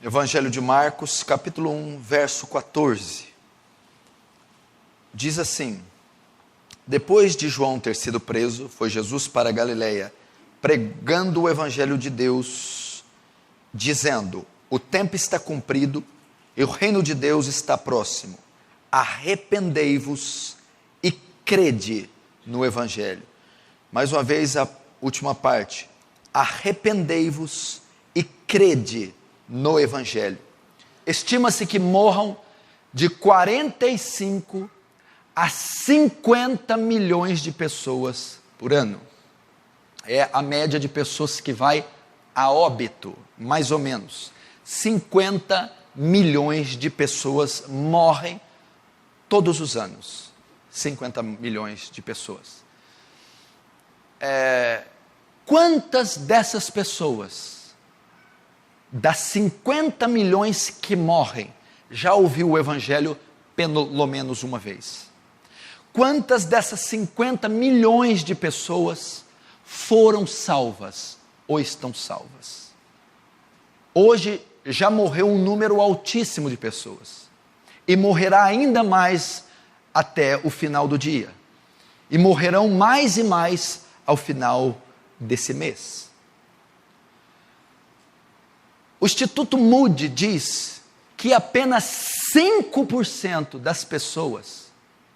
Evangelho de Marcos, capítulo 1, verso 14. Diz assim: depois de João ter sido preso, foi Jesus para a Galileia, pregando o Evangelho de Deus, dizendo: o tempo está cumprido e o reino de Deus está próximo. Arrependei-vos e crede no Evangelho. Mais uma vez a última parte. Arrependei-vos e crede no Evangelho. Estima-se que morram de 45 a 50 milhões de pessoas por ano. É a média de pessoas que vai a óbito, mais ou menos. 50 milhões de pessoas morrem todos os anos. 50 milhões de pessoas. Quantas dessas pessoas, das 50 milhões que morrem, já ouviu o Evangelho pelo menos uma vez? Quantas dessas 50 milhões de pessoas foram salvas ou estão salvas? Hoje já morreu um número altíssimo de pessoas. E morrerá ainda mais até o final do dia. E morrerão mais e mais ao final desse mês. O Instituto Moody diz que apenas 5% das pessoas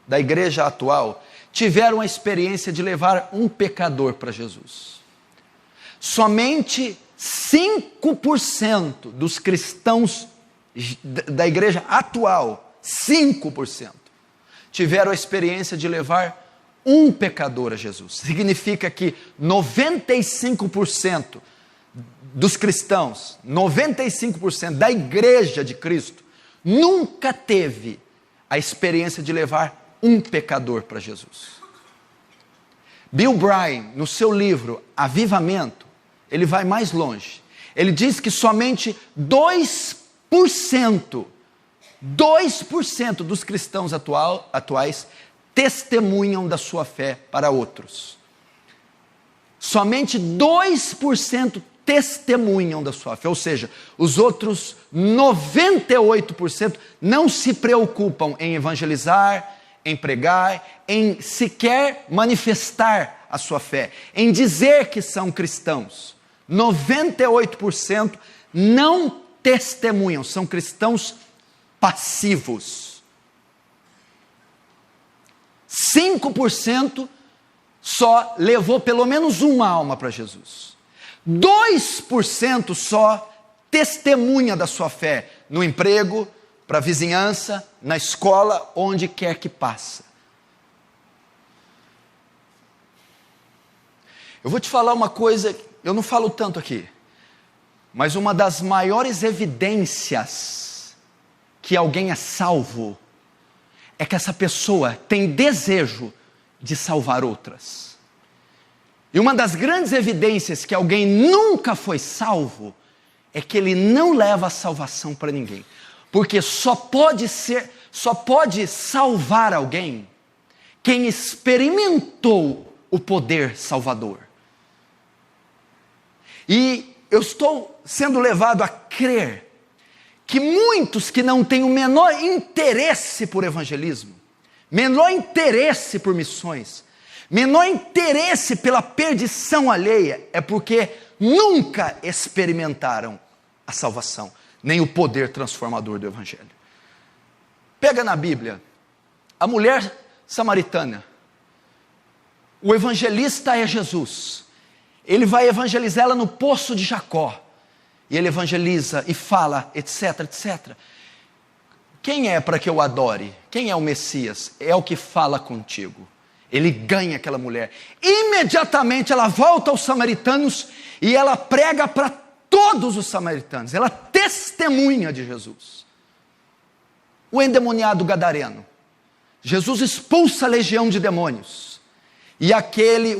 da igreja atual tiveram a experiência de levar um pecador para Jesus. Somente 5% dos cristãos da igreja atual, 5%, tiveram a experiência de levar um pecador a Jesus. Significa que 95% dos cristãos, 95% da igreja de Cristo, nunca teve a experiência de levar um pecador para Jesus. Bill Bryan, no seu livro Avivamento, ele vai mais longe. Ele diz que somente 2% dos cristãos atuais testemunham da sua fé para outros. Somente 2% testemunham da sua fé, ou seja, os outros 98% não se preocupam em evangelizar, em pregar, em sequer manifestar a sua fé, em dizer que são cristãos. 98% não testemunham, são cristãos passivos. 5% só levou pelo menos uma alma para Jesus. 2% só testemunha da sua fé no emprego, para a vizinhança, na escola, onde quer que passa. Eu vou te falar uma coisa, eu não falo tanto aqui, mas uma das maiores evidências que alguém é salvo é que essa pessoa tem desejo de salvar outras. E uma das grandes evidências que alguém nunca foi salvo é que ele não leva a salvação para ninguém. Porque só pode salvar alguém quem experimentou o poder salvador. E eu estou sendo levado a crer que muitos que não têm o menor interesse por evangelismo, menor interesse por missões, menor interesse pela perdição alheia, é porque nunca experimentaram a salvação, nem o poder transformador do Evangelho. Pega na Bíblia, a mulher samaritana, o evangelista é Jesus, ele vai evangelizar ela no poço de Jacó, e ele evangeliza e fala, etc, etc. Quem é para que eu adore? Quem é o Messias? É o que fala contigo. Ele ganha aquela mulher. Imediatamente ela volta aos samaritanos e ela prega para todos os samaritanos. Ela testemunha de Jesus. O endemoniado gadareno. Jesus expulsa a legião de demônios. E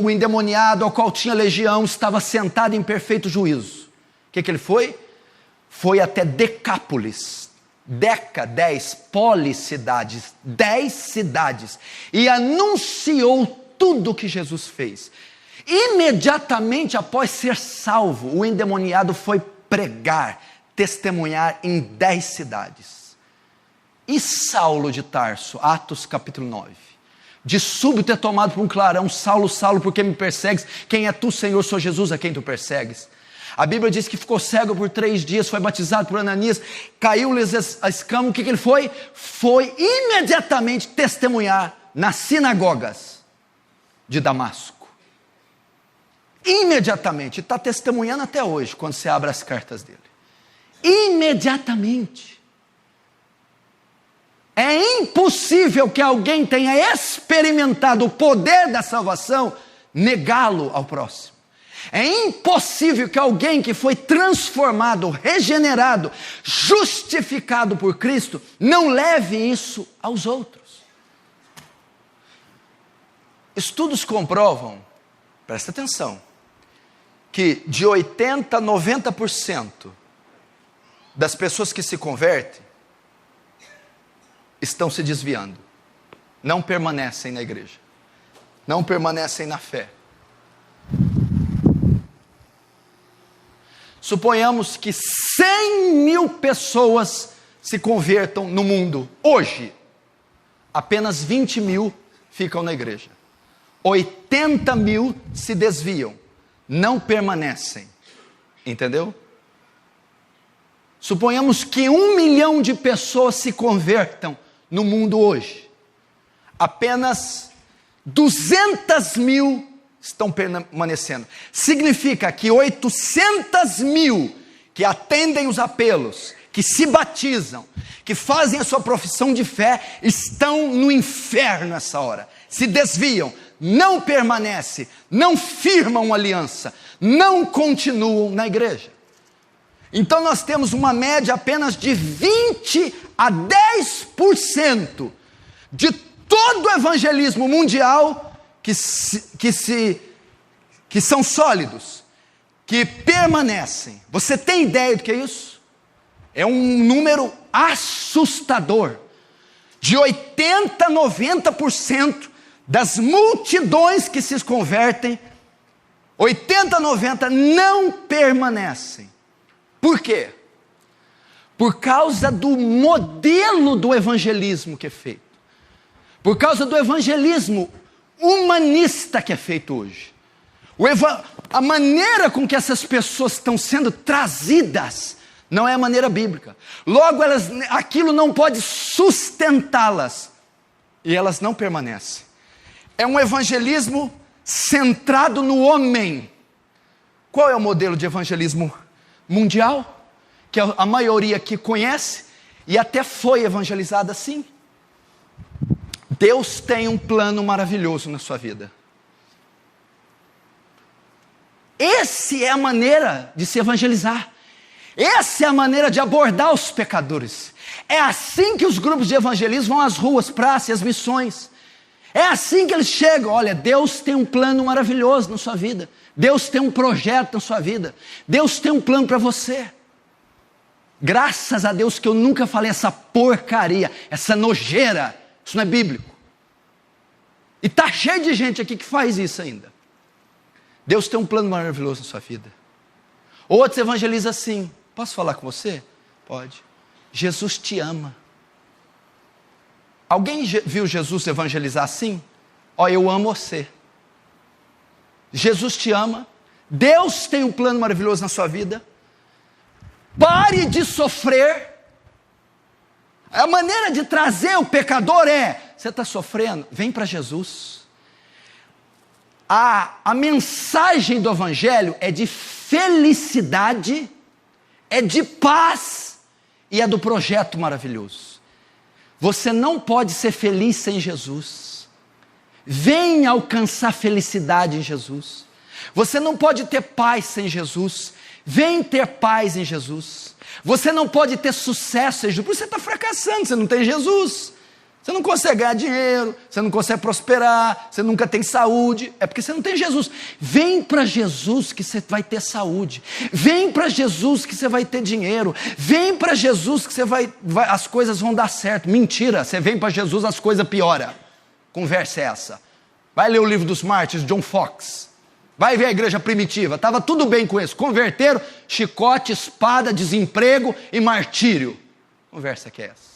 o endemoniado ao qual tinha legião estava sentado em perfeito juízo. O que ele foi? Foi até Decápolis. 10 policidades, 10 cidades, e anunciou tudo o que Jesus fez. Imediatamente após ser salvo, o endemoniado foi pregar, testemunhar em 10 cidades. E Saulo de Tarso, Atos capítulo 9. De súbito é tomado por um clarão: Saulo, Saulo, por que me persegues? Quem é tu, Senhor? Sou Jesus a quem tu persegues. A Bíblia diz que ficou cego por 3 dias, foi batizado por Ananias, caiu-lhes a escama. O que ele foi? Foi imediatamente testemunhar nas sinagogas de Damasco. Imediatamente, está testemunhando até hoje, quando você abre as cartas dele. Imediatamente. É impossível que alguém tenha experimentado o poder da salvação, negá-lo ao próximo. É impossível que alguém que foi transformado, regenerado, justificado por Cristo, não leve isso aos outros. Estudos comprovam, presta atenção, que de 80% a 90% das pessoas que se convertem estão se desviando, não permanecem na igreja, não permanecem na fé. Suponhamos que 100 mil pessoas se convertam no mundo. Hoje, apenas 20 mil ficam na igreja. 80 mil se desviam, não permanecem. Entendeu? Suponhamos que 1 milhão de pessoas se convertam no mundo hoje. Apenas 200 mil estão permanecendo. Significa que 800 mil que atendem os apelos, que se batizam, que fazem a sua profissão de fé, estão no inferno nessa hora. Se desviam, não permanecem, não firmam aliança, não continuam na igreja. Então nós temos uma média apenas de 20 a 10% de todo o evangelismo mundial que são sólidos, que permanecem. Você tem ideia do que é isso? É um número assustador. De 80% a 90% das multidões que se convertem, 80% a 90% não permanecem. Por quê? Por causa do modelo do evangelismo que é feito. Por causa do evangelismo humanista que é feito hoje. A maneira com que essas pessoas estão sendo trazidas não é a maneira bíblica. Logo, aquilo não pode sustentá-las. E elas não permanecem. É um evangelismo centrado no homem. Qual é o modelo de evangelismo mundial? Que a maioria aqui conhece e até foi evangelizada assim. Deus tem um plano maravilhoso na sua vida. Essa é a maneira de se evangelizar. Essa é a maneira de abordar os pecadores. É assim que os grupos de evangelismo vão às ruas, praças e às missões. É assim que eles chegam. Olha, Deus tem um plano maravilhoso na sua vida. Deus tem um projeto na sua vida. Deus tem um plano para você. Graças a Deus que eu nunca falei essa porcaria, essa nojeira. Isso não é bíblico. E está cheio de gente aqui que faz isso ainda. Deus tem um plano maravilhoso na sua vida. Outros evangelizam assim. Posso falar com você? Pode. Jesus te ama. Alguém viu Jesus evangelizar assim? Ó, eu amo você. Jesus te ama. Deus tem um plano maravilhoso na sua vida. Pare de sofrer. A maneira de trazer o pecador é: você está sofrendo? Vem para Jesus. A mensagem do evangelho é de felicidade, é de paz e é do projeto maravilhoso. Você não pode ser feliz sem Jesus. Venha alcançar felicidade em Jesus. Você não pode ter paz sem Jesus. Vem ter paz em Jesus. Você não pode ter sucesso em Jesus, porque você está fracassando, você não tem Jesus. Você não consegue ganhar dinheiro, você não consegue prosperar, você nunca tem saúde, é porque você não tem Jesus. Vem para Jesus que você vai ter saúde. Vem para Jesus que você vai ter dinheiro. Vem para Jesus que as coisas vão dar certo. Mentira, você vem para Jesus, as coisas pioram. Conversa é essa. Vai ler o livro dos mártires, John Fox. Vai ver a igreja primitiva, estava tudo bem com isso. Converteram, chicote, espada, desemprego e martírio. Conversa que é essa?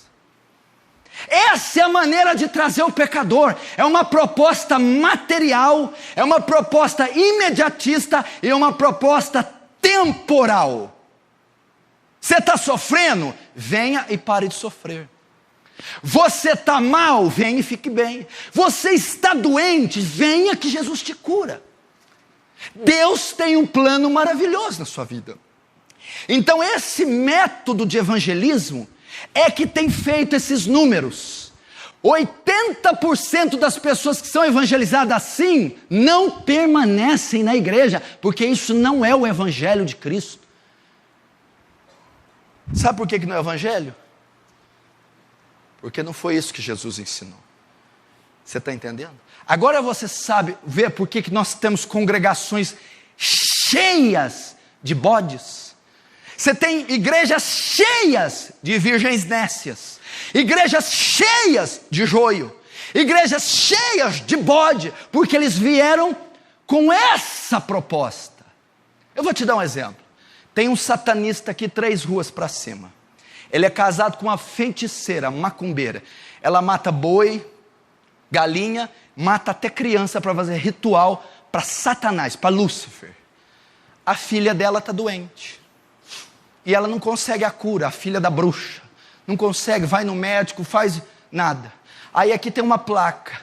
Essa é a maneira de trazer o pecador. É uma proposta material, é uma proposta imediatista e uma proposta temporal. Você está sofrendo? Venha e pare de sofrer. Você está mal? Venha e fique bem. Você está doente? Venha que Jesus te cura. Deus tem um plano maravilhoso na sua vida. Então esse método de evangelismo é que tem feito esses números. 80% das pessoas que são evangelizadas assim não permanecem na igreja, porque isso não é o evangelho de Cristo. Sabe por que não é o evangelho? Porque não foi isso que Jesus ensinou. Você está entendendo? Agora você sabe ver por que nós temos congregações cheias de bodes. Você tem igrejas cheias de virgens nécias, igrejas cheias de joio, igrejas cheias de bode, porque eles vieram com essa proposta. Eu vou te dar um exemplo. Tem um satanista aqui 3 ruas para cima. Ele é casado com uma feiticeira, macumbeira. Ela mata boi, galinha, mata até criança para fazer ritual para Satanás, para Lúcifer. A filha dela está doente. E ela não consegue a cura, a filha da bruxa. Não consegue, vai no médico, faz nada. Aí aqui tem uma placa.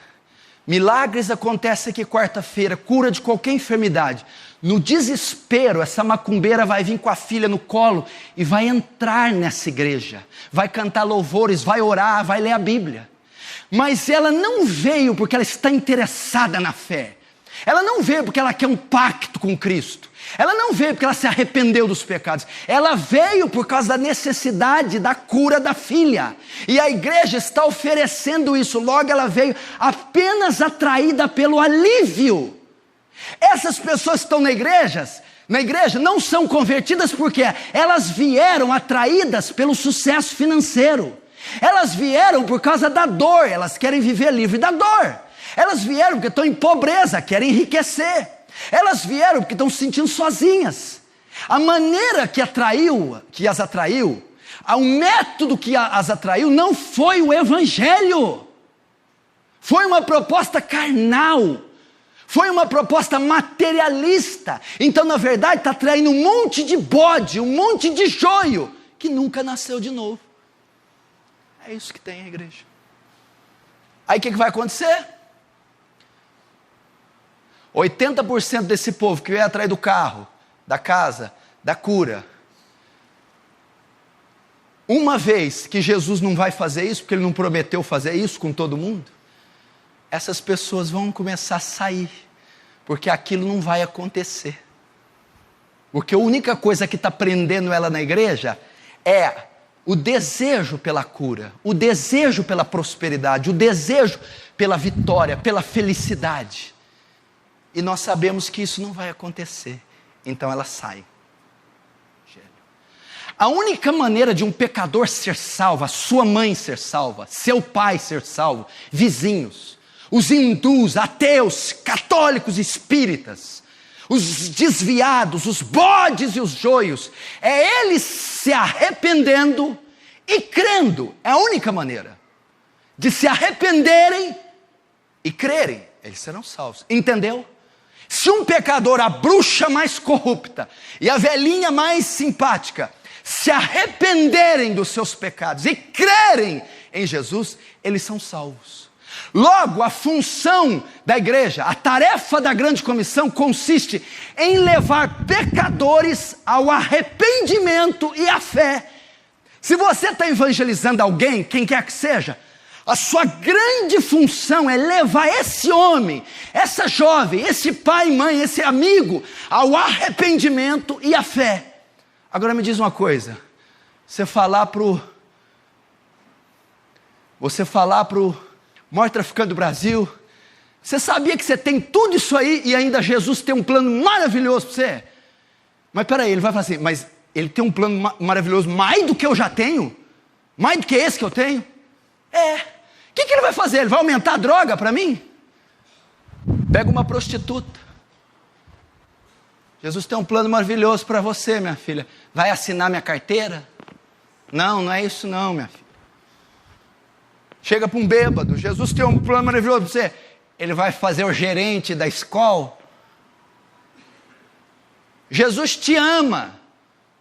Milagres acontecem aqui quarta-feira, cura de qualquer enfermidade. No desespero, essa macumbeira vai vir com a filha no colo e vai entrar nessa igreja. Vai cantar louvores, vai orar, vai ler a Bíblia. Mas ela não veio porque ela está interessada na fé. Ela não veio porque ela quer um pacto com Cristo. Ela não veio porque ela se arrependeu dos pecados. Ela veio por causa da necessidade da cura da filha. E a igreja está oferecendo isso. Logo ela veio apenas atraída pelo alívio. Essas pessoas que estão na igreja não são convertidas porque elas vieram atraídas pelo sucesso financeiro. Elas vieram por causa da dor. Elas querem viver livre da dor. Elas vieram porque estão em pobreza, querem enriquecer. Elas vieram porque estão se sentindo sozinhas. A maneira que as atraiu, o método que as atraiu não foi o evangelho. Foi uma proposta carnal. Foi uma proposta materialista. Então, na verdade, está atraindo um monte de bode, um monte de joio, que nunca nasceu de novo. É isso que tem a igreja. Aí o que vai acontecer? 80% desse povo que veio atrás do carro, da casa, da cura. Uma vez que Jesus não vai fazer isso, porque ele não prometeu fazer isso com todo mundo, essas pessoas vão começar a sair, porque aquilo não vai acontecer. Porque a única coisa que está prendendo ela na igreja é o desejo pela cura, o desejo pela prosperidade, o desejo pela vitória, pela felicidade. E nós sabemos que isso não vai acontecer. Então ela sai. A única maneira de um pecador ser salvo, a sua mãe ser salva, seu pai ser salvo, vizinhos, os hindus, ateus, católicos, espíritas, os desviados, os bodes e os joios, é eles se arrependendo e crendo. É a única maneira de se arrependerem e crerem. Eles serão salvos. Entendeu? Se um pecador, a bruxa mais corrupta e a velhinha mais simpática, se arrependerem dos seus pecados e crerem em Jesus, eles são salvos. Logo, a função da igreja, a tarefa da grande comissão consiste em levar pecadores ao arrependimento e à fé. Se você está evangelizando alguém, quem quer que seja, a sua grande função é levar esse homem, essa jovem, esse pai e mãe, esse amigo, ao arrependimento e à fé. Agora me diz uma coisa, você falar pro maior traficante do Brasil, você sabia que você tem tudo isso aí e ainda Jesus tem um plano maravilhoso para você? Mas peraí, ele vai falar assim, mas ele tem um plano maravilhoso mais do que eu já tenho? Mais do que esse que eu tenho? O que ele vai fazer? Ele vai aumentar a droga para mim? Pega uma prostituta, Jesus tem um plano maravilhoso para você, minha filha. Vai assinar minha carteira? Não, não é isso não, minha filha. Chega para um bêbado, Jesus tem um plano maravilhoso para você. Ele vai fazer o gerente da escola. Jesus te ama.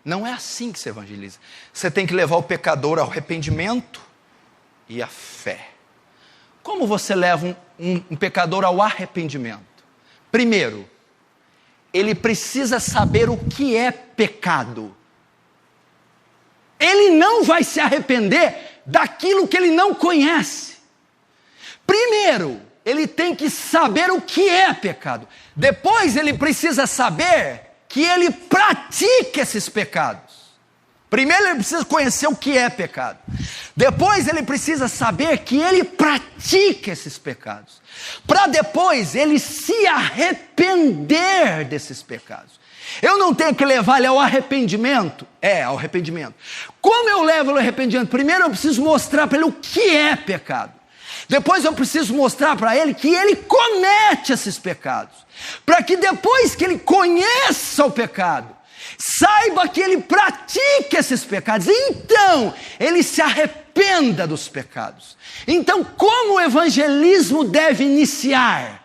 Não é assim que se evangeliza. Você tem que levar o pecador ao arrependimento e à fé. Como você leva um pecador ao arrependimento? Primeiro, ele precisa saber o que é pecado. Ele não vai se arrepender daquilo que ele não conhece. Primeiro, ele tem que saber o que é pecado. Depois, ele precisa saber que ele pratica esses pecados. Primeiro ele precisa conhecer o que é pecado. Depois ele precisa saber que ele pratica esses pecados. Para depois ele se arrepender desses pecados. Eu não tenho que levar ele ao arrependimento? Ao arrependimento. Como eu levo ele ao arrependimento? Primeiro eu preciso mostrar para ele o que é pecado. Depois eu preciso mostrar para ele que ele comete esses pecados. Para que depois que ele conheça o pecado, saiba que ele pratica esses pecados. Então, ele se arrependa dos pecados. Então, como o evangelismo deve iniciar?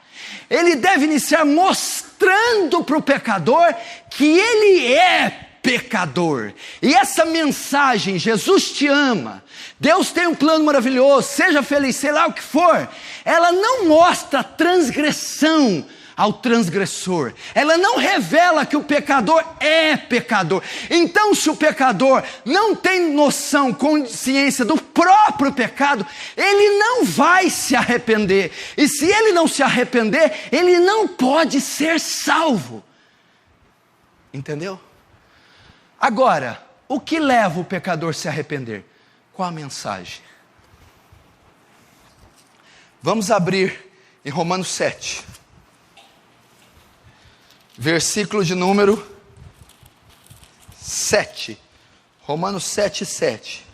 Ele deve iniciar mostrando para o pecador que ele é pecador. E essa mensagem, Jesus te ama, Deus tem um plano maravilhoso, seja feliz, sei lá o que for, ela não mostra transgressão ao transgressor, ela não revela que o pecador é pecador. Então, se o pecador não tem noção, consciência do próprio pecado, ele não vai se arrepender, e se ele não se arrepender, ele não pode ser salvo. Entendeu? Agora, o que leva o pecador a se arrepender? Qual a mensagem? Vamos abrir em Romanos 7. Versículo de número 7. Romanos 7, 7.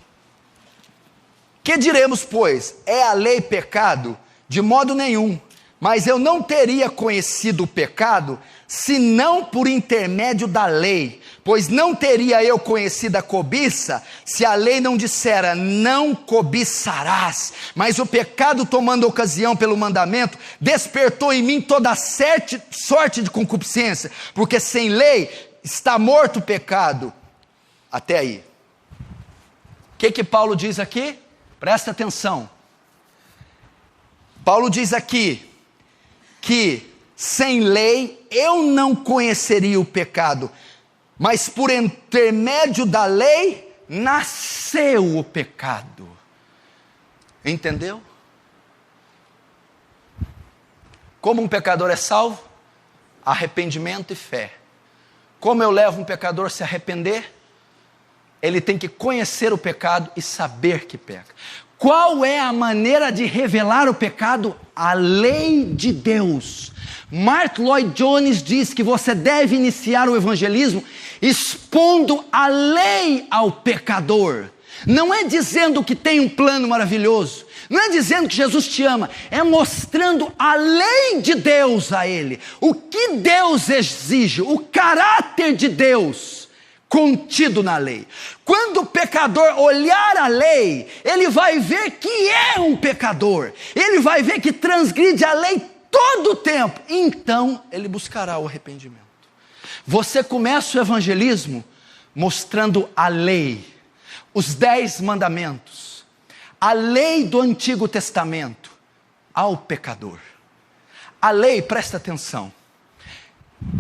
Que diremos, pois? É a lei pecado? De modo nenhum. Mas eu não teria conhecido o pecado, senão por intermédio da lei. Pois não teria eu conhecido a cobiça, se a lei não dissera, não cobiçarás. Mas o pecado, tomando ocasião pelo mandamento, despertou em mim toda sorte de concupiscência, porque sem lei está morto o pecado. Até aí. O que Paulo diz aqui? Presta atenção. Paulo diz aqui que sem lei eu não conheceria o pecado, mas por intermédio da lei nasceu o pecado. Entendeu? Como um pecador é salvo? Arrependimento e fé. Como eu levo um pecador a se arrepender? Ele tem que conhecer o pecado e saber que peca. Qual é a maneira de revelar o pecado? A lei de Deus. Martyn Lloyd-Jones diz que você deve iniciar o evangelismo expondo a lei ao pecador. Não é dizendo que tem um plano maravilhoso, não é dizendo que Jesus te ama, é mostrando a lei de Deus a ele. O que Deus exige, o caráter de Deus contido na lei. Quando o pecador olhar a lei, ele vai ver que é um pecador, ele vai ver que transgride a lei todo o tempo, então ele buscará o arrependimento. Você começa o evangelismo mostrando a lei, os 10 mandamentos, a lei do Antigo Testamento ao pecador. A lei, presta atenção,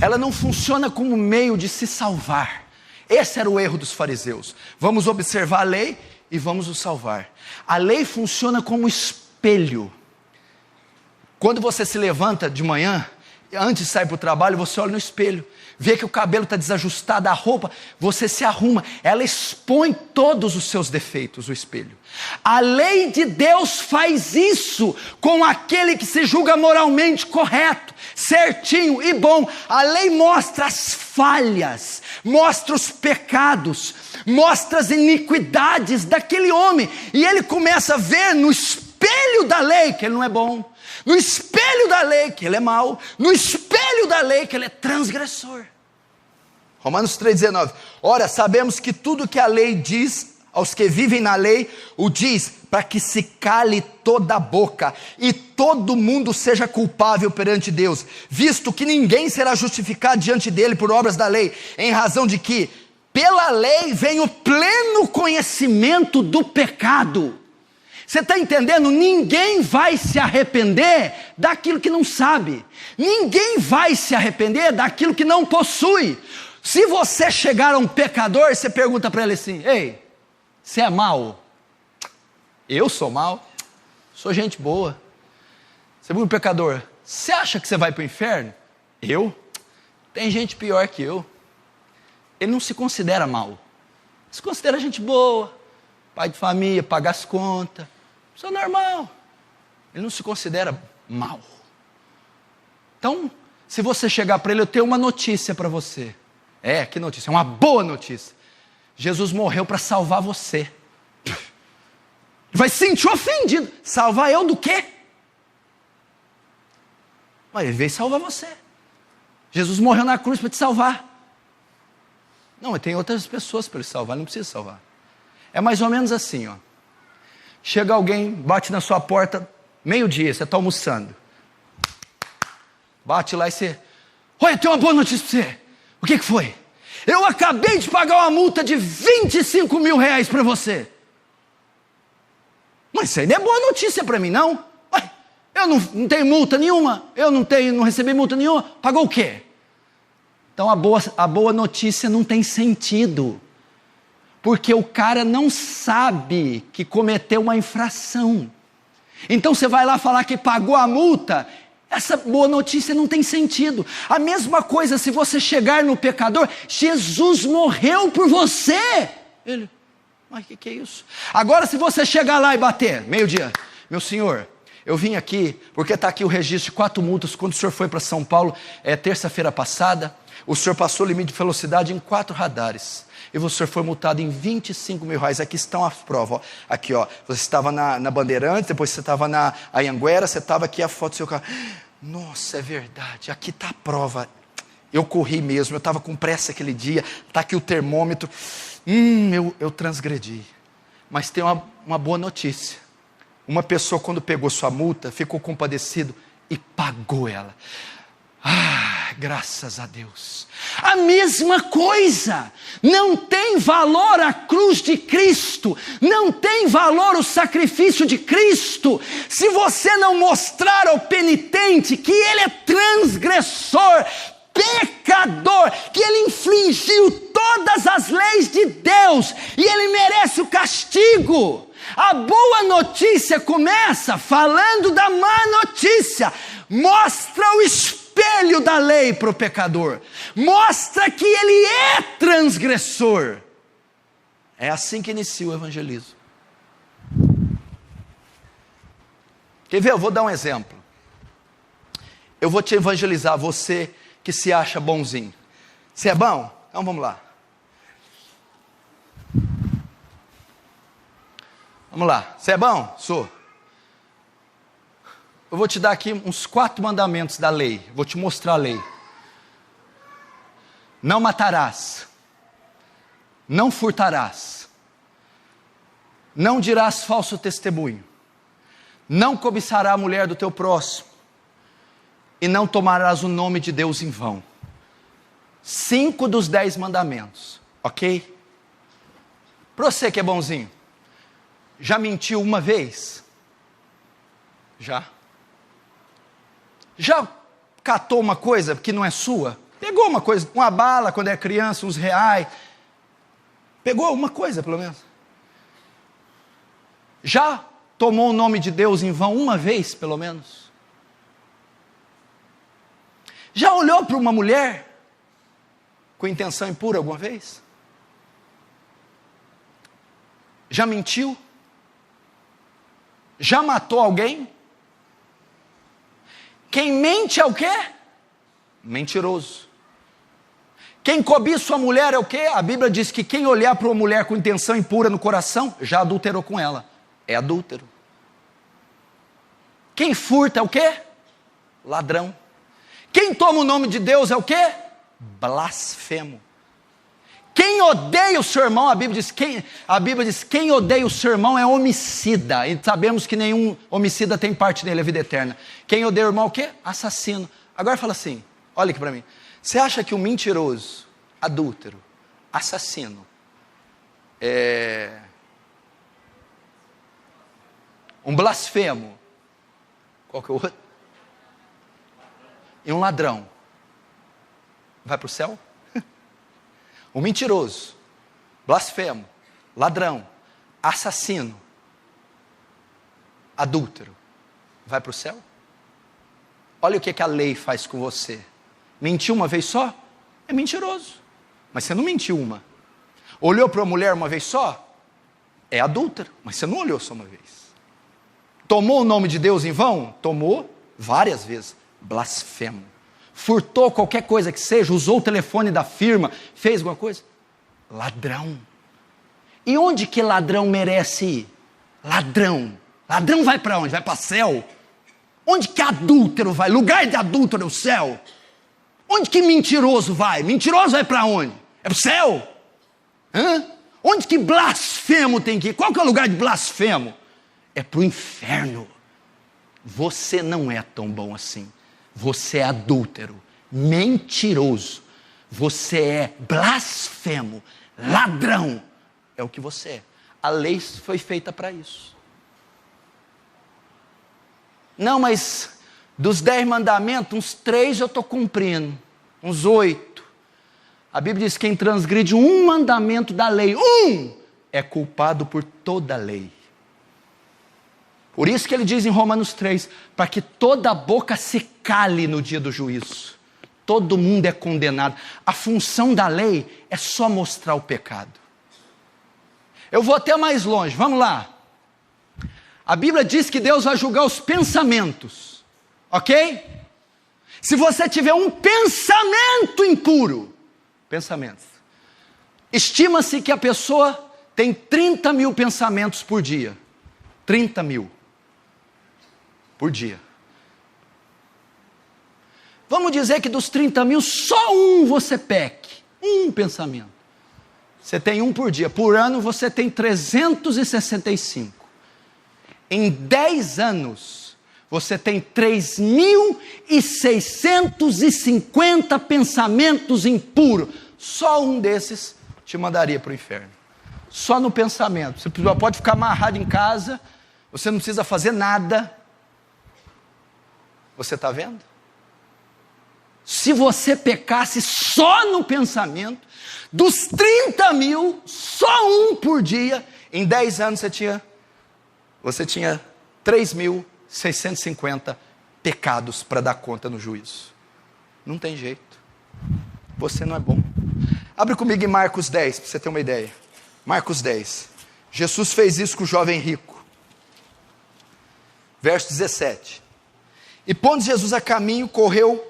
ela não funciona como meio de se salvar. Esse era o erro dos fariseus. Vamos observar a lei e vamos nos salvar. A lei funciona como espelho. Quando você se levanta de manhã, antes de sair para o trabalho, você olha no espelho, vê que o cabelo está desajustado, a roupa, você se arruma, ela expõe todos os seus defeitos, o espelho. A lei de Deus faz isso com aquele que se julga moralmente correto, certinho e bom. A lei mostra as falhas, mostra os pecados, mostra as iniquidades daquele homem, e ele começa a ver no espelho da lei que ele não é bom, no espelho da lei que ele é mau, no espelho da lei que ele é transgressor. Romanos 3,19. Ora, sabemos que tudo que a lei diz aos que vivem na lei, o diz para que se cale toda a boca e todo mundo seja culpável perante Deus, visto que ninguém será justificado diante dele por obras da lei, em razão de que pela lei vem o pleno conhecimento do pecado. Você está entendendo? Ninguém vai se arrepender daquilo que não sabe. Ninguém vai se arrepender daquilo que não possui. Se você chegar a um pecador, você pergunta para ele assim: ei, você é mau? Eu sou mau? Sou gente boa. Você viu um pecador? Você acha que você vai para o inferno? Eu? Tem gente pior que eu. Ele não se considera mau. Se considera gente boa, pai de família, paga as contas. Isso é normal. Ele não se considera mau. Então, se você chegar para ele, eu tenho uma notícia para você. Que notícia? É uma boa notícia. Jesus morreu para salvar você. Vai se sentir ofendido. Salvar eu do quê? Mas ele veio salvar você. Jesus morreu na cruz para te salvar. Não, mas tem outras pessoas para ele salvar, ele não precisa salvar. É mais ou menos assim, ó. Chega alguém, bate na sua porta, meio-dia, você está almoçando. Bate lá e você: olha, eu tenho uma boa notícia para você. O que foi? Eu acabei de pagar uma multa de 25 mil reais para você. Mas isso aí não é boa notícia para mim, não. Ué, eu não tenho multa nenhuma, não recebi multa nenhuma. Pagou o quê? Então a boa notícia não tem sentido. Porque o cara não sabe que cometeu uma infração. Então você vai lá falar que pagou a multa. Essa boa notícia não tem sentido. A mesma coisa se você chegar no pecador: Jesus morreu por você. Ele: mas que é isso? Agora se você chegar lá e bater, meio-dia: meu senhor, eu vim aqui porque está aqui o registro de 4 multas. Quando o senhor foi para São Paulo, terça-feira passada, o senhor passou o limite de velocidade em 4 radares. E o senhor foi multado em 25 mil reais. Aqui estão as provas. Ó. Aqui, ó. Você estava na Bandeirantes, depois você estava na Anhanguera, você estava aqui, a foto do seu carro. Nossa, é verdade. Aqui está a prova. Eu corri mesmo, eu estava com pressa aquele dia. Está aqui o termômetro. Eu transgredi. Mas tem uma boa notícia. Uma pessoa, quando pegou sua multa, ficou compadecido e pagou ela. Graças a Deus. A mesma coisa. Não tem valor a cruz de Cristo. Não tem valor o sacrifício de Cristo se você não mostrar ao penitente que ele é transgressor, pecador, que ele infringiu todas as leis de Deus e ele merece o castigo. A boa notícia começa falando da má notícia. Mostra o espelho da lei para o pecador. Mostra que ele é transgressor. É assim que inicia o evangelismo. Quer ver? Eu vou dar um exemplo. Eu vou te evangelizar, você que se acha bonzinho. Você é bom? Então vamos lá. Vamos lá. Você é bom? Sou. Eu vou te dar aqui uns 4 mandamentos da lei. Vou te mostrar a lei. Não matarás. Não furtarás. Não dirás falso testemunho. Não cobiçará a mulher do teu próximo. E não tomarás o nome de Deus em vão. 5 dos 10 mandamentos. Ok? Para você que é bonzinho. Já mentiu uma vez? Já. Já catou uma coisa que não é sua? Pegou uma coisa, uma bala quando é criança, uns reais. Pegou uma coisa, pelo menos. Já tomou o nome de Deus em vão uma vez, pelo menos? Já olhou para uma mulher com intenção impura alguma vez? Já mentiu? Já matou alguém? Quem mente é o quê? Mentiroso. Quem cobiça a mulher é o quê? A Bíblia diz que quem olhar para uma mulher com intenção impura no coração, já adulterou com ela. É adúltero. Quem furta é o quê? Ladrão. Quem toma o nome de Deus é o quê? Blasfemo. Quem odeia o seu irmão, a Bíblia diz, quem odeia o seu irmão é homicida. E sabemos que nenhum homicida tem parte nele, a vida eterna. Quem odeia o irmão é o quê? Assassino. Agora fala assim, olha aqui para mim. Você acha que um mentiroso, adúltero, assassino, um blasfemo, qual que é o outro? E um ladrão, vai para o céu? Um mentiroso, blasfemo, ladrão, assassino, adúltero, vai para o céu? Olha o que a lei faz com você. Mentiu uma vez só? É mentiroso. Mas você não mentiu uma. Olhou para uma mulher uma vez só? É adúltero. Mas você não olhou só uma vez. Tomou o nome de Deus em vão? Tomou várias vezes. Blasfemo. Furtou qualquer coisa que seja, usou o telefone da firma, fez alguma coisa? Ladrão. E onde que ladrão merece ir? Ladrão. Ladrão vai para onde? Vai para o céu. Onde que adúltero vai? Lugar de adúltero é o céu. Onde que mentiroso vai? Mentiroso vai para onde? É para o céu. Onde que blasfemo tem que ir? Qual que é o lugar de blasfemo? É para o inferno. Você não é tão bom assim. Você é adúltero, mentiroso, você é blasfemo, ladrão, é o que você é. A lei foi feita para isso. Não, mas dos 10 mandamentos, uns 3 eu estou cumprindo, uns 8. A Bíblia diz que quem transgride um mandamento da lei, é culpado por toda a lei. Por isso que ele diz em Romanos 3, para que toda boca se cale no dia do juízo. Todo mundo é condenado. A função da lei é só mostrar o pecado. Eu vou até mais longe, vamos lá. A Bíblia diz que Deus vai julgar os pensamentos, ok? Se você tiver um pensamento impuro, estima-se que a pessoa tem 30 mil pensamentos por dia. 30 mil. Por dia. Vamos dizer que dos 30 mil, só um você peque. Um pensamento. Você tem um por dia. Por ano você tem 365. Em 10 anos, você tem 3.650 pensamentos impuros. Só um desses te mandaria para o inferno. Só no pensamento. Você pode ficar amarrado em casa, você não precisa fazer nada. Você está vendo? Se você pecasse só no pensamento, dos 30 mil, só um por dia, em 10 anos você tinha 3.650 pecados para dar conta no juízo. Não tem jeito. Você não é bom. Abre comigo em Marcos 10, para você ter uma ideia. Marcos 10. Jesus fez isso com o jovem rico. Verso 17. E pondo Jesus a caminho, correu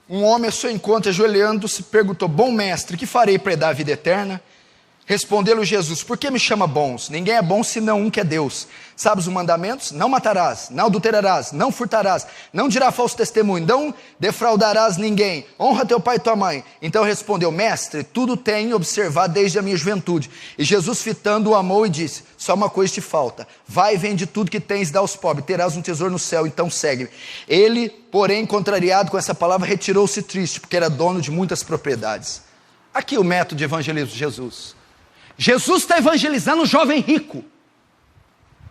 um homem a seu encontro, ajoelhando-se, perguntou: bom mestre, que farei para herdar a vida eterna? Respondeu-lhe Jesus: por que me chama bons? Ninguém é bom senão um que é Deus. Sabes os mandamentos? Não matarás, não adulterarás, não furtarás, não dirás falso testemunho, não defraudarás ninguém, honra teu pai e tua mãe. Então respondeu: mestre, tudo tenho observado desde a minha juventude. E Jesus, fitando, o amou e disse: só uma coisa te falta, vai e vende tudo que tens e dá aos pobres, terás um tesouro no céu, então segue-me. Ele, porém, contrariado com essa palavra, retirou-se triste, porque era dono de muitas propriedades. Aqui o método de evangelismo de Jesus. Jesus está evangelizando um jovem rico.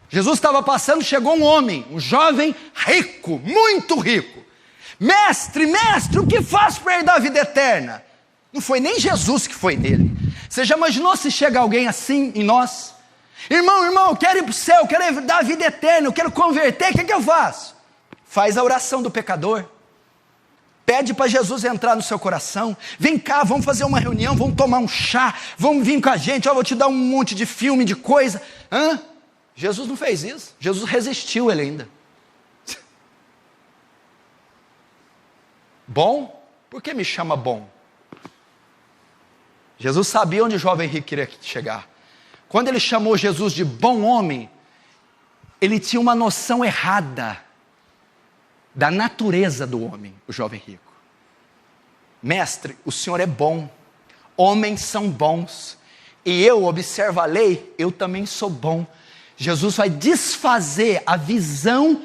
Jesus estava passando, chegou um homem, um jovem rico, muito rico. Mestre, mestre, o que faço para herdar a vida eterna? Não foi nem Jesus que foi nele. Você já imaginou se chega alguém assim em nós? Irmão, eu quero ir para o céu, eu quero herdar a vida eterna, eu quero converter, o que eu faço? Faz a oração do pecador. Pede para Jesus entrar no seu coração. Vem cá, vamos fazer uma reunião, vamos tomar um chá, vamos vir com a gente, vou te dar um monte de filme, de coisa. Jesus não fez isso. Jesus resistiu ele ainda. Bom? Por que me chama bom? Jesus sabia onde o jovem rico queria chegar. Quando ele chamou Jesus de bom homem, ele tinha uma noção errada da natureza do homem, o jovem rico. Mestre, o senhor é bom. Homens são bons. E eu observo a lei, eu também sou bom. Jesus vai desfazer a visão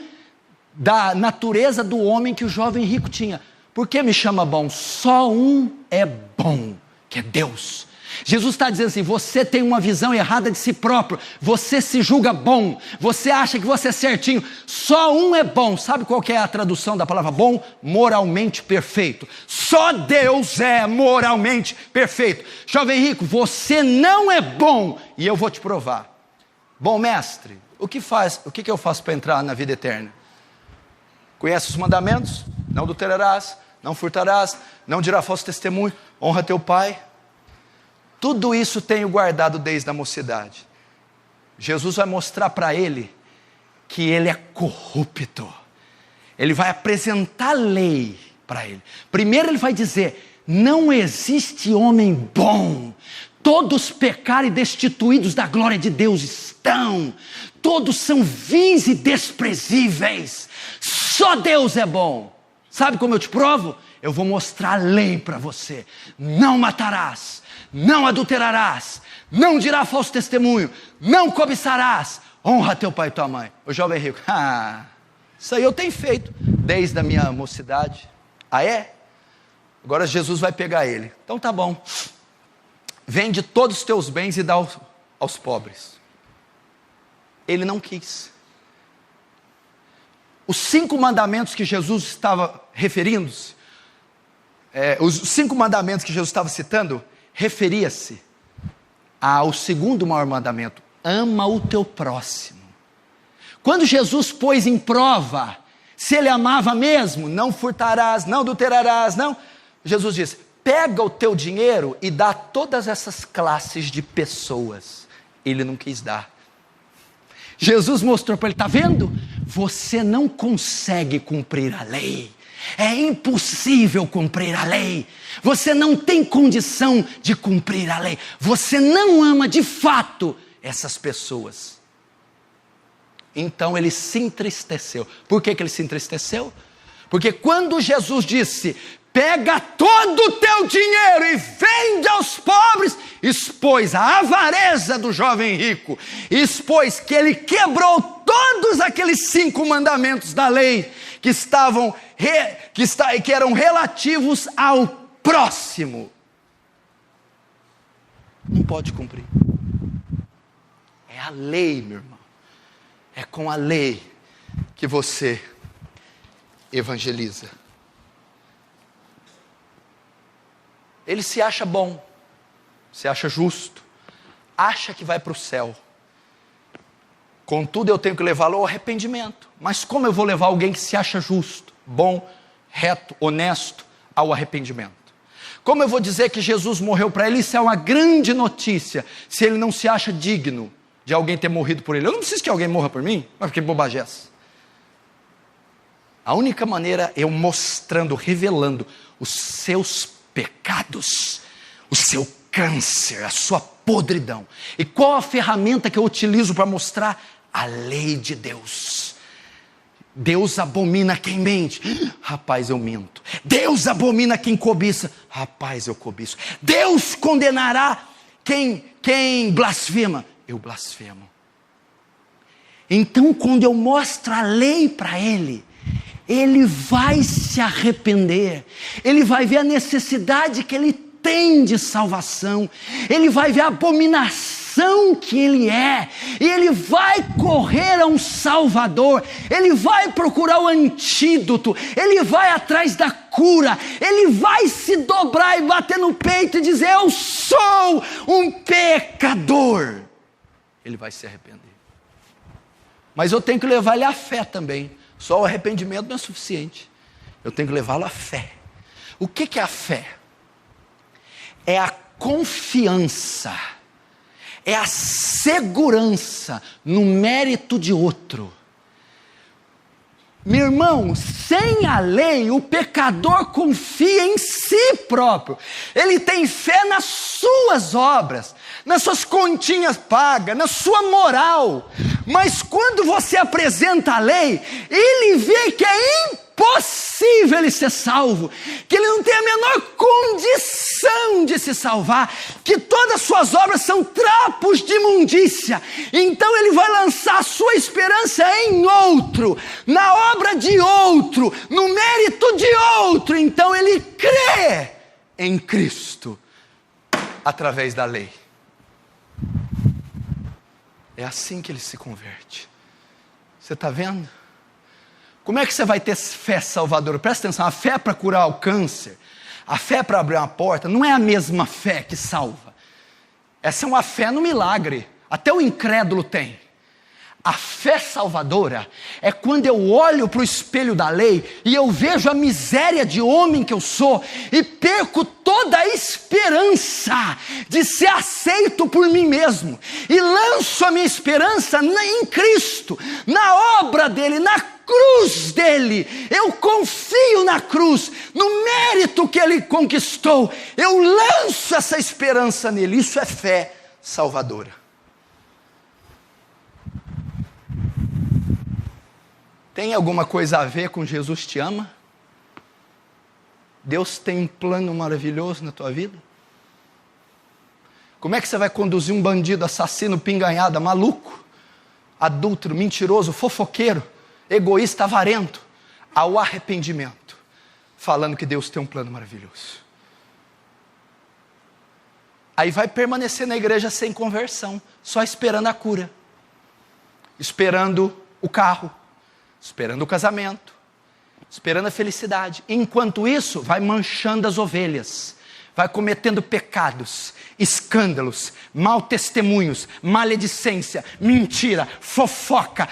da natureza do homem que o jovem rico tinha. Por que me chama bom? Só um é bom, que é Deus. Jesus está dizendo assim, você tem uma visão errada de si próprio, você se julga bom, você acha que você é certinho, só um é bom. Sabe qual que é a tradução da palavra bom? Moralmente perfeito. Só Deus é moralmente perfeito. Jovem rico, você não é bom, e eu vou te provar. Bom mestre, o que eu faço para entrar na vida eterna? Conhece os mandamentos? Não adulterarás, não furtarás, não dirá falso testemunho, honra teu pai. Tudo isso tenho guardado desde a mocidade. Jesus vai mostrar para ele que ele é corrupto. Ele vai apresentar a lei para ele. Primeiro ele vai dizer, não existe homem bom. Todos pecaram e destituídos da glória de Deus estão. Todos são vis e desprezíveis. Só Deus é bom. Sabe como eu te provo? Eu vou mostrar a lei para você. Não matarás. Não adulterarás, não dirá falso testemunho, não cobiçarás, honra teu pai e tua mãe. O jovem rico, isso aí eu tenho feito desde a minha mocidade. Ah é? Agora Jesus vai pegar ele. Então tá bom, vende todos os teus bens e dá aos pobres. Ele não quis. Os 5 mandamentos que Jesus estava referindo-se, os 5 mandamentos que Jesus estava citando, referia-se ao segundo maior mandamento, ama o teu próximo. Quando Jesus pôs em prova se ele amava mesmo, não furtarás, não adulterarás, não, Jesus disse, pega o teu dinheiro e dá a todas essas classes de pessoas. Ele não quis dar. Jesus mostrou para ele, está vendo? Você não consegue cumprir a lei. É impossível cumprir a lei. Você não tem condição de cumprir a lei. Você não ama de fato essas pessoas. Então ele se entristeceu. Por que ele se entristeceu? Porque quando Jesus disse, pega todo o teu dinheiro e vende aos pobres, expôs a avareza do jovem rico, expôs que ele quebrou todos aqueles 5 mandamentos da lei que eram relativos ao próximo. Não pode cumprir. É a lei, meu irmão. É com a lei que você evangeliza. Ele se acha bom, se acha justo, acha que vai para o céu. Contudo, eu tenho que levá-lo ao arrependimento. Mas como eu vou levar alguém que se acha justo, bom, reto, honesto, ao arrependimento? Como eu vou dizer que Jesus morreu para ele? Isso é uma grande notícia, se ele não se acha digno de alguém ter morrido por ele. Eu não preciso que alguém morra por mim, mas que bobagem é essa? A única maneira é eu mostrando, revelando os seus pecados, o seu câncer, a sua podridão. E qual a ferramenta que eu utilizo para mostrar? A lei de Deus. Deus abomina quem mente. Rapaz, eu minto. Deus abomina quem cobiça. Rapaz, eu cobiço. Deus condenará quem blasfema. Eu blasfemo. Então, quando eu mostro a lei para ele, ele vai se arrepender, ele vai ver a necessidade que ele tem de salvação, ele vai ver a abominação que ele é, e ele vai correr a um Salvador, ele vai procurar o antídoto, ele vai atrás da cura, ele vai se dobrar e bater no peito e dizer, eu sou um pecador. Ele vai se arrepender. Mas eu tenho que levar ele à fé também. Só o arrependimento não é suficiente. Eu tenho que levá-lo à fé. O que é a fé? É a confiança, é a segurança no mérito de outro. Meu irmão, sem a lei, o pecador confia em si próprio. Ele tem fé nas suas obras, nas suas continhas pagas, na sua moral. Mas quando você apresenta a lei, ele vê que é impossível impossível ele ser salvo, que ele não tem a menor condição de se salvar, que todas as suas obras são trapos de imundícia. Então ele vai lançar a sua esperança em outro, na obra de outro, no mérito de outro. Então ele crê em Cristo através da lei. É assim que ele se converte. Você está vendo? Como é que você vai ter fé salvadora? Presta atenção, a fé para curar o câncer, a fé para abrir uma porta, não é a mesma fé que salva. Essa é uma fé no milagre, até o incrédulo tem. A fé salvadora é quando eu olho para o espelho da lei e eu vejo a miséria de homem que eu sou e perco toda a esperança de ser aceito por mim mesmo e lanço a minha esperança em Cristo, na obra dele, na cruz dele. Eu confio na cruz, no mérito que ele conquistou. Eu lanço essa esperança nele. Isso é fé salvadora. Tem alguma coisa a ver com Jesus te ama? Deus tem um plano maravilhoso na tua vida? Como é que você vai conduzir um bandido, assassino, pinganhada, maluco, adúltero, mentiroso, fofoqueiro, egoísta, avarento, ao arrependimento, falando que Deus tem um plano maravilhoso? Aí vai permanecer na igreja sem conversão, só esperando a cura, esperando o carro, esperando o casamento, esperando a felicidade. Enquanto isso, vai manchando as ovelhas, vai cometendo pecados, escândalos, mau testemunhos, maledicência, mentira, fofoca,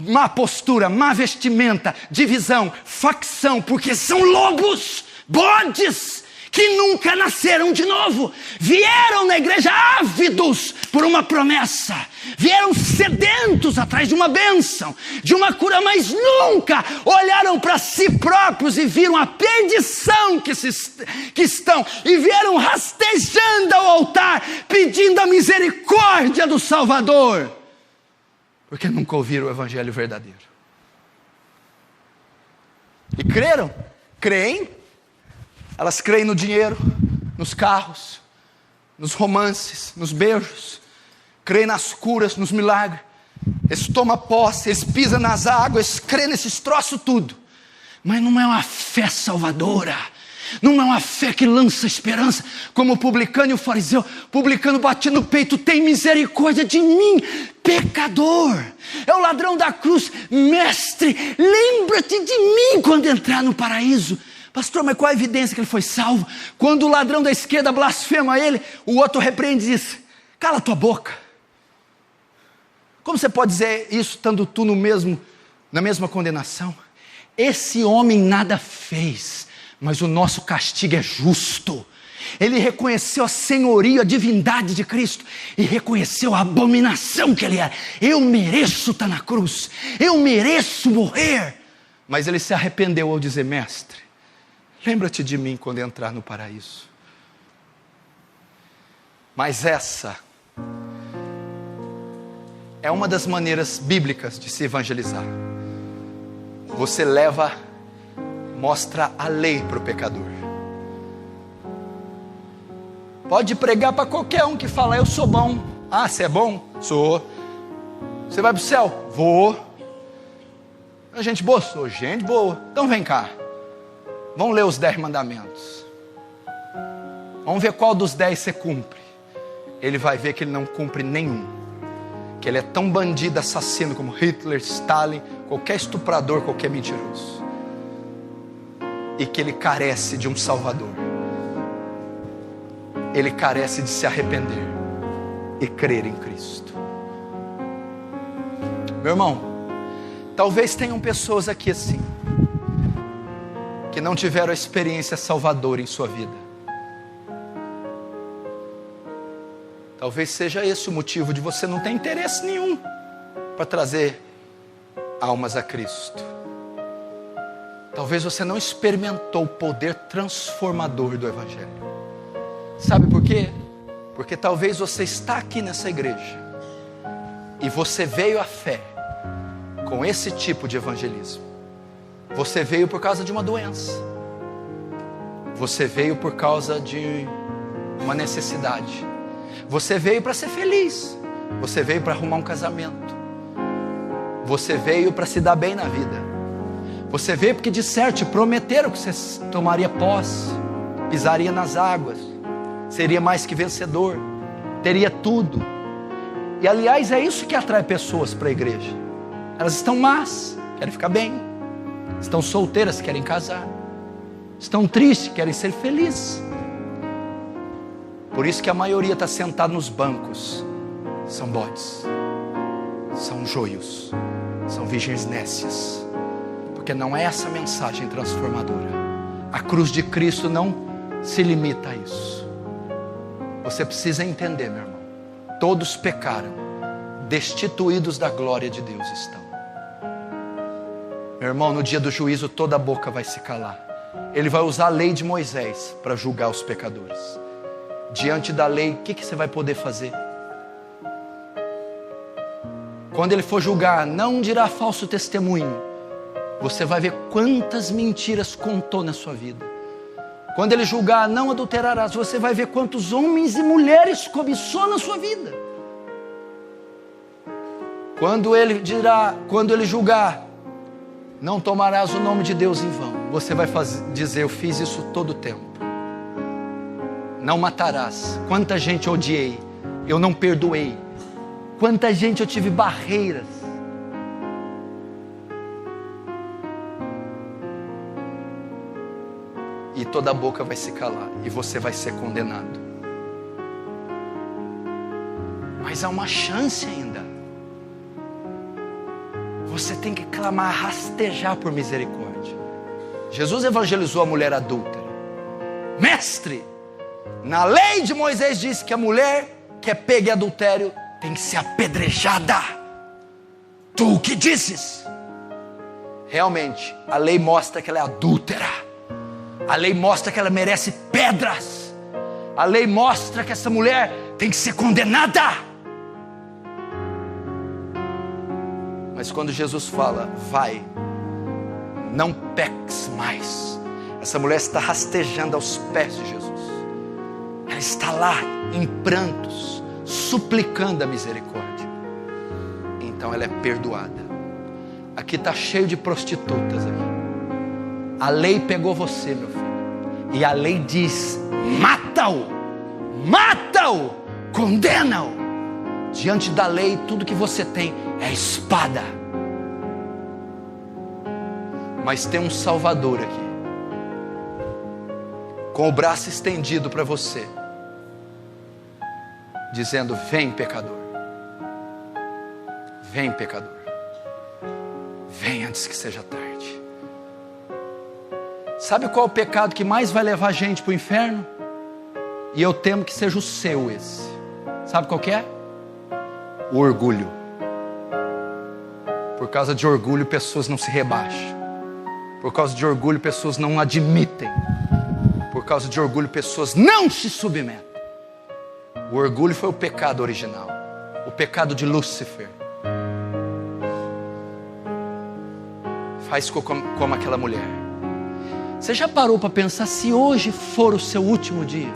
má postura, má vestimenta, divisão, facção, porque são lobos, bodes, que nunca nasceram de novo, vieram na igreja ávidos por uma promessa, vieram sedentos atrás de uma bênção, de uma cura, mas nunca olharam para si próprios e viram a perdição que estão, e vieram rastejando ao altar, pedindo a misericórdia do Salvador, porque nunca ouviram o evangelho verdadeiro. E creram? Creem? Elas creem no dinheiro, nos carros, nos romances, nos beijos, creem nas curas, nos milagres. Eles tomam posse, eles pisam nas águas, eles creem nesses troços tudo. Mas não é uma fé salvadora, não é uma fé que lança esperança, como o publicano e o fariseu. O publicano batia no peito: tem misericórdia de mim, pecador. É o ladrão da cruz: mestre, lembra-te de mim quando entrar no paraíso. Pastor, mas qual a evidência que ele foi salvo? Quando o ladrão da esquerda blasfema ele, o outro repreende e diz: cala tua boca. Como você pode dizer isso, estando tu na mesma condenação? Esse homem nada fez, mas o nosso castigo é justo. Ele reconheceu a senhoria, a divindade de Cristo, e reconheceu a abominação que ele era. Eu mereço estar na cruz, eu mereço morrer. Mas ele se arrependeu ao dizer: mestre, lembra-te de mim quando entrar no paraíso. Mas essa é uma das maneiras bíblicas de se evangelizar. Você mostra a lei para o pecador. Pode pregar para qualquer um que fala: eu sou bom. Ah, você é bom? Sou. Você vai para o céu? Vou. Gente boa? Sou gente boa. Então vem cá. Vamos ler os 10 mandamentos. Vamos ver qual dos 10 você cumpre. Ele vai ver que ele não cumpre nenhum. Que ele é tão bandido, assassino como Hitler, Stalin, qualquer estuprador, qualquer mentiroso. E que ele carece de um Salvador. Ele carece de se arrepender e crer em Cristo. Meu irmão, talvez tenham pessoas aqui assim, que não tiveram a experiência salvadora em sua vida. Talvez seja esse o motivo de você não ter interesse nenhum para trazer almas a Cristo. Talvez você não experimentou o poder transformador do Evangelho. Sabe por quê? Porque talvez você está aqui nessa igreja e você veio à fé com esse tipo de evangelismo. Você veio por causa de uma doença. Você veio por causa de uma necessidade. Você veio para ser feliz. Você veio para arrumar um casamento. Você veio para se dar bem na vida. Você veio porque de certo te prometeram que você tomaria posse, pisaria nas águas, seria mais que vencedor, teria tudo. E aliás é isso que atrai pessoas para a igreja. Elas estão más, querem ficar bem. Estão solteiras, querem casar. Estão tristes, querem ser felizes. Por isso que a maioria está sentada nos bancos. São bodes, são joios, são virgens nécias. Porque não é essa mensagem transformadora. A cruz de Cristo não se limita a isso. Você precisa entender, meu irmão. Todos pecaram, destituídos da glória de Deus estão. Meu irmão, no dia do juízo toda a boca vai se calar. Ele vai usar a lei de Moisés para julgar os pecadores. Diante da lei, o que você vai poder fazer? Quando ele for julgar, não dirá falso testemunho. Você vai ver quantas mentiras contou na sua vida. Quando ele julgar, não adulterarás. Você vai ver quantos homens e mulheres cobiçou na sua vida. Quando ele julgar, não tomarás o nome de Deus em vão. Você vai dizer, eu fiz isso todo o tempo. Não matarás. Quanta gente eu odiei, eu não perdoei. Quanta gente eu tive barreiras. E toda a boca vai se calar e você vai ser condenado. Mas há uma chance ainda. Você tem que clamar, rastejar por misericórdia. Jesus evangelizou a mulher adúltera. Mestre, na lei de Moisés diz que a mulher que é pega em adultério tem que ser apedrejada. Tu o que dizes? Realmente, a lei mostra que ela é adúltera. A lei mostra que ela merece pedras. A lei mostra que essa mulher tem que ser condenada. Mas quando Jesus fala, vai, não peques mais. Essa mulher está rastejando aos pés de Jesus. Ela está lá em prantos, suplicando a misericórdia. Então ela é perdoada. Aqui está cheio de prostitutas aqui. A lei pegou você, meu filho. E a lei diz, mata-o, mata-o, condena-o. Diante da lei, tudo que você tem é espada. Mas tem um Salvador aqui, com o braço estendido para você, dizendo, vem pecador. Vem pecador. Vem antes que seja tarde. Sabe qual é o pecado que mais vai levar a gente para o inferno? E eu temo que seja o seu esse. Sabe qual que é? O orgulho. Por causa de orgulho, pessoas não se rebaixam. Por causa de orgulho, pessoas não admitem. Por causa de orgulho, pessoas não se submetem. O orgulho foi o pecado original. O pecado de Lúcifer. Faz como aquela mulher. Você já parou para pensar se hoje for o seu último dia?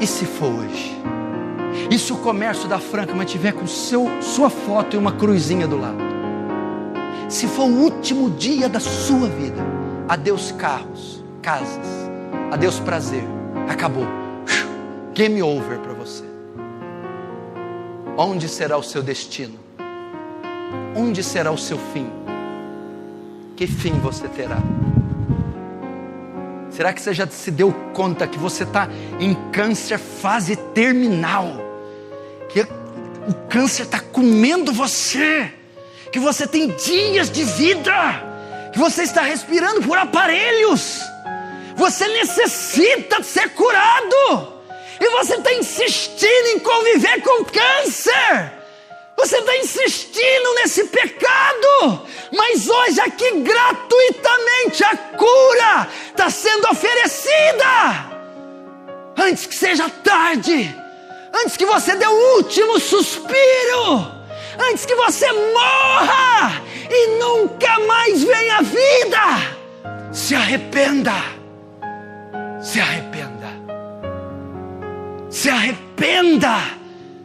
E se for hoje? E se o comércio da Franca mantiver com sua foto e uma cruzinha do lado? Se for o último dia da sua vida, adeus carros, casas, adeus prazer, acabou. Game over para você. Onde será o seu destino? Onde será o seu fim? Que fim você terá? Será que você já se deu conta que você está em câncer fase terminal? Que o câncer está comendo você? Que você tem dias de vida? Que você está respirando por aparelhos? Você necessita ser curado? E você está insistindo em conviver com câncer? Você está insistindo nesse pecado, mas hoje aqui gratuitamente a cura está sendo oferecida. Antes que seja tarde, antes que você dê o último suspiro, antes que você morra e nunca mais venha à vida. Se arrependa, se arrependa, se arrependa,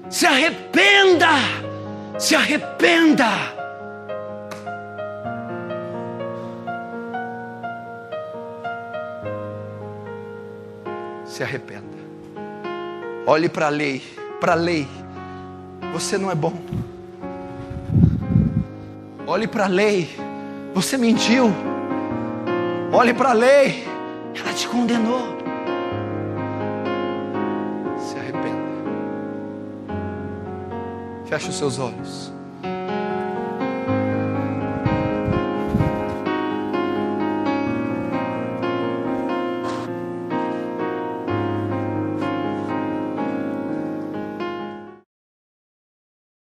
se arrependa, se arrependa. Se arrependa. Olhe para a lei, para a lei. Você não é bom. Olhe para a lei. Você mentiu. Olhe para a lei. Ela te condenou. Se arrependa. Feche os seus olhos.